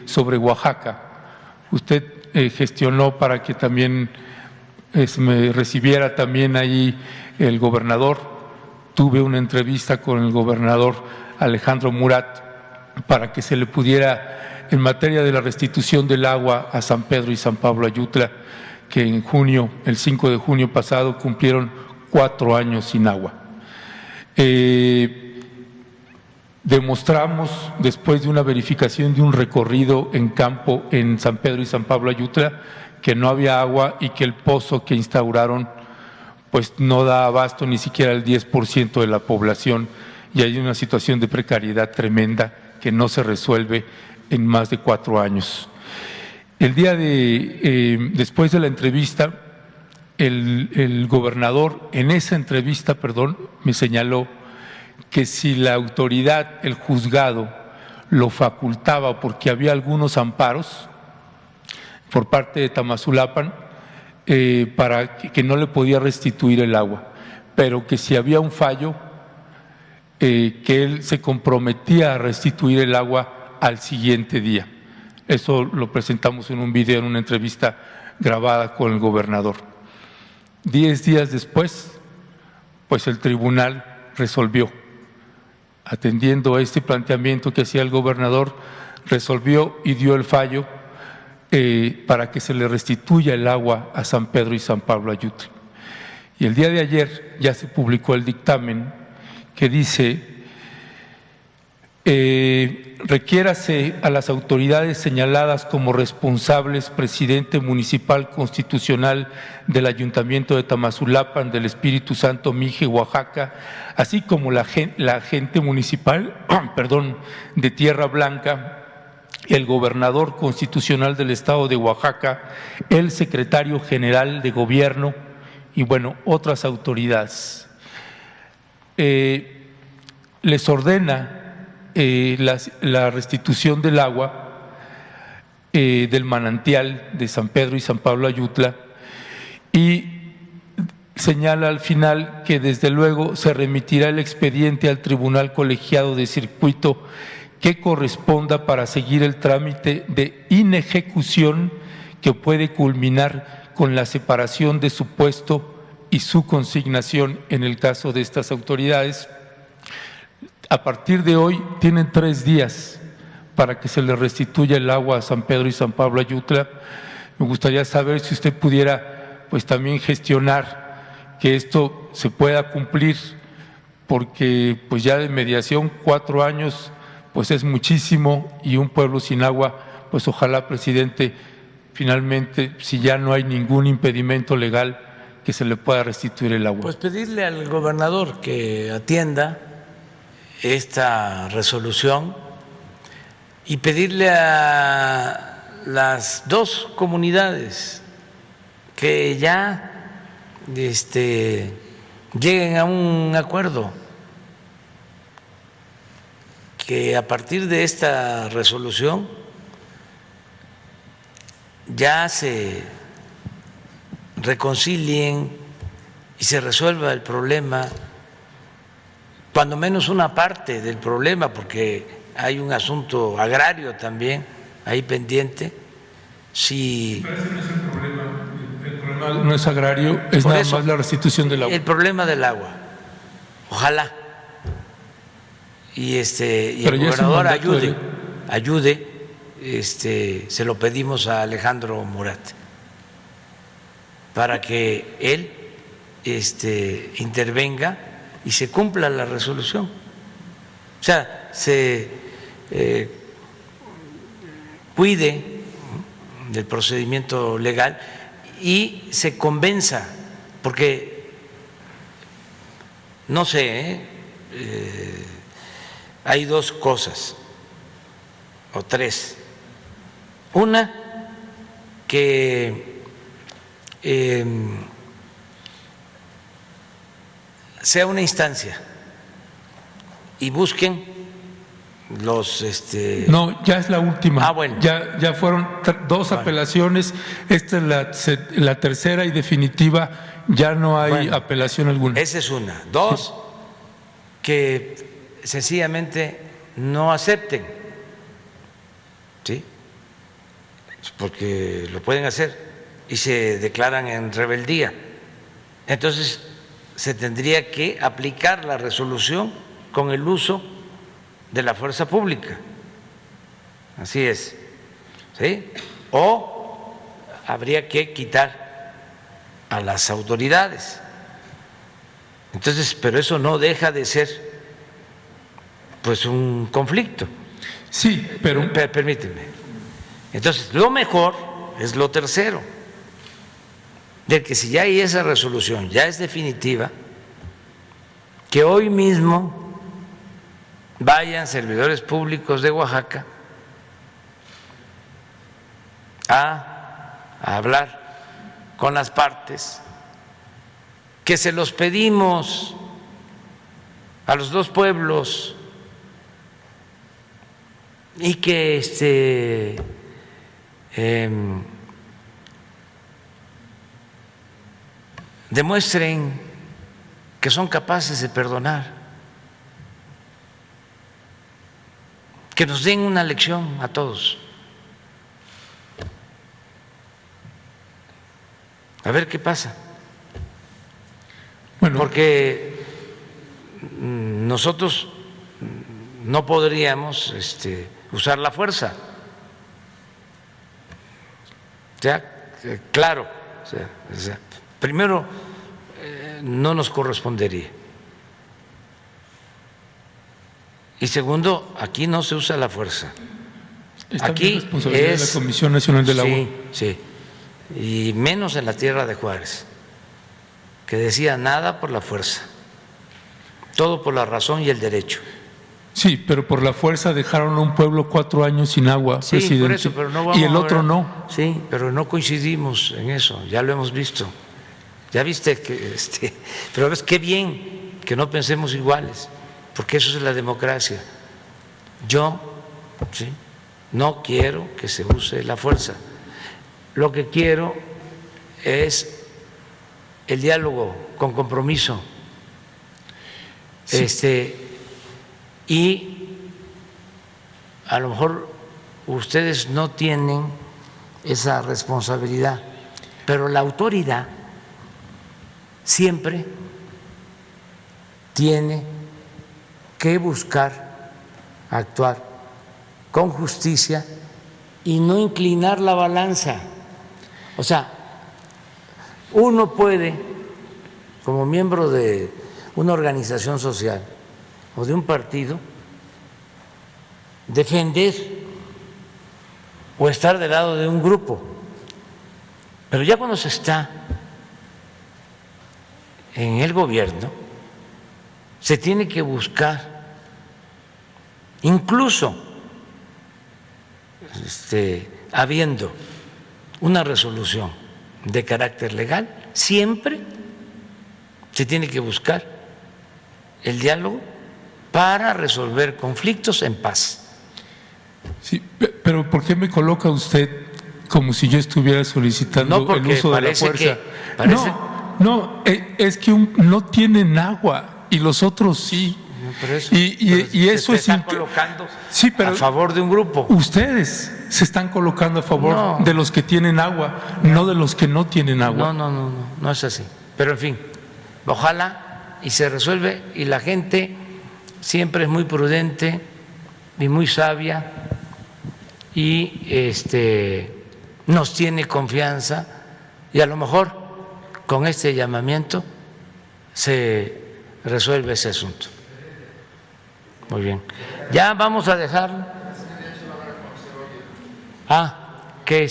sobre Oaxaca. Usted gestionó para que también me recibiera también ahí el gobernador. Tuve una entrevista con el gobernador Alejandro Murat para que se le pudiera, en materia de la restitución del agua a San Pedro y San Pablo Ayutla, que en junio, el 5 de junio pasado, cumplieron 4 años sin agua. Demostramos, después de una verificación de un recorrido en campo en San Pedro y San Pablo Ayutla, que no había agua y que el pozo que instauraron pues no da abasto ni siquiera al 10% de la población, y hay una situación de precariedad tremenda que no se resuelve en más de 4 años. El día después de la entrevista, el gobernador en esa entrevista, me señaló que si la autoridad, el juzgado, lo facultaba porque había algunos amparos por parte de Tamazulapan para que no le podía restituir el agua, pero que si había un fallo, que él se comprometía a restituir el agua al siguiente día. Eso lo presentamos en un video, en una entrevista grabada con el gobernador. 10 días después, pues el tribunal resolvió, atendiendo a este planteamiento que hacía el gobernador, resolvió y dio el fallo para que se le restituya el agua a San Pedro y San Pablo Ayutla. Y el día de ayer ya se publicó el dictamen que dice: requiérase a las autoridades señaladas como responsables, presidente municipal constitucional del Ayuntamiento de Tamazulapan, del Espíritu Santo, Mije, Oaxaca, así como la agente municipal de Tierra Blanca, el gobernador constitucional del Estado de Oaxaca, el secretario general de Gobierno y, bueno, otras autoridades. Les ordena la restitución del agua del manantial de San Pedro y San Pablo Ayutla, y señala al final que desde luego se remitirá el expediente al Tribunal Colegiado de Circuito que corresponda para seguir el trámite de inejecución que puede culminar con la separación de su puesto y su consignación en el caso de estas autoridades. A partir de hoy tienen 3 días para que se le restituya el agua a San Pedro y San Pablo Ayutla. Me gustaría saber si usted pudiera pues también gestionar que esto se pueda cumplir, porque pues ya de mediación 4 años pues es muchísimo, y un pueblo sin agua, pues ojalá, presidente, finalmente, si ya no hay ningún impedimento legal, que se le pueda restituir el agua. Pues pedirle al gobernador que atienda esta resolución y pedirle a las 2 comunidades que ya lleguen a un acuerdo, que a partir de esta resolución ya se reconcilien y se resuelva el problema, cuando menos una parte del problema, porque hay un asunto agrario también ahí pendiente. Si Parece que no es el problema no es agrario, es nada más la restitución del agua. El problema del agua, ojalá y el gobernador ayude, se lo pedimos a Alejandro Murat para que él intervenga y se cumpla la resolución. O sea, se cuide del procedimiento legal y se convenza, porque no sé, hay 2 cosas o 3. Una, que sea una instancia y busquen los… No, ya es la última. Ah, bueno. Ya fueron 2 apelaciones, esta es la tercera y definitiva, ya no hay apelación alguna. Esa es una. 2, que sencillamente no acepten ¿sí? Porque lo pueden hacer y se declaran en rebeldía. Entonces, se tendría que aplicar la resolución con el uso de la fuerza pública. Así es, ¿sí? O habría que quitar a las autoridades. Entonces, pero eso no deja de ser, pues, un conflicto. Sí, pero Permíteme. Entonces, lo mejor es lo tercero, de que si ya hay esa resolución, ya es definitiva, que hoy mismo vayan servidores públicos de Oaxaca a hablar con las partes, que se los pedimos a los dos pueblos y que demuestren que son capaces de perdonar, que nos den una lección a todos. A ver qué pasa. bueno, Porque nosotros no podríamos usar la fuerza. Claro, primero no nos correspondería. Y segundo, aquí no se usa la fuerza. es también Aquí responsabilidad de la Comisión Nacional del Agua. Sí, y menos en la tierra de Juárez, que decía nada por la fuerza, todo por la razón y el derecho. Sí, pero por la fuerza dejaron a un pueblo 4 años sin agua, Sí, presidente. por eso, pero no vamos y el a otro ver. no. Sí, pero no coincidimos en eso, ya lo hemos visto. Ya viste que pero ves qué bien que no pensemos iguales, porque eso es la democracia. Yo no quiero que se use la fuerza. Lo que quiero es el diálogo con compromiso. Sí. Y a lo mejor ustedes no tienen esa responsabilidad, pero la autoridad siempre tiene que buscar actuar con justicia y no inclinar la balanza. O sea, uno puede, como miembro de una organización social o de un partido, defender o estar del lado de un grupo, pero ya cuando se está en el gobierno, se tiene que buscar, incluso habiendo una resolución de carácter legal, siempre se tiene que buscar el diálogo para resolver conflictos en paz. Sí, pero ¿por qué me coloca usted como si yo estuviera solicitando el uso de la fuerza? No, es que no tienen agua y los otros sí. Y eso es están colocando sí, pero a favor de un grupo. Ustedes se están colocando a favor de los que tienen agua, no de los que no tienen agua. No es así. Pero en fin, ojalá y se resuelve, y la gente siempre es muy prudente y muy sabia y nos tiene confianza, y a lo mejor con este llamamiento se resuelve ese asunto. Muy bien. Ya vamos a dejar que